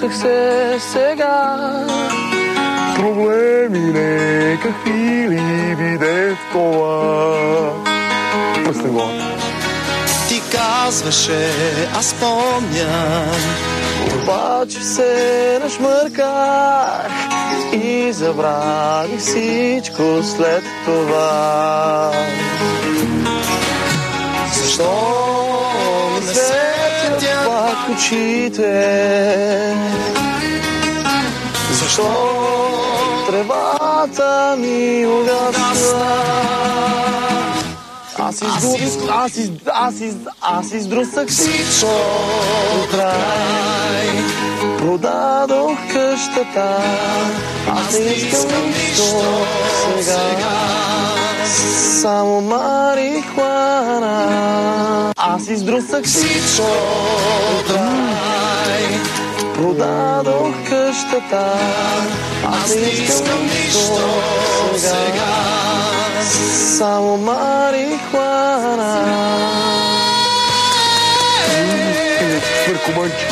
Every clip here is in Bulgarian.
Сдрусах се сега. Проблеми нека хвили биде в това. Пусни го. Ти казваше, аз помням, обаче се нашмърках и забравих всичко след това. Защо не светят пак очите? Защо тревата ми угасна? Аз издрусах всичко до край. Продадох къщата, аз не искам нищо сега. Само марихуана. Аз издрусах всичко до край. Продадох къщата, аз не искам нищо сега. Само марихуана. Свъркомънче.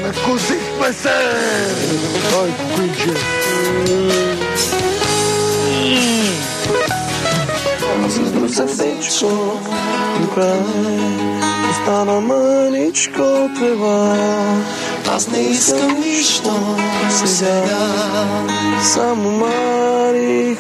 Накусихме се! Ой, кукинче. Аз издрусах всичко до край. Остана мъничко трева. Аз не искам нищо сега. Само марихуана.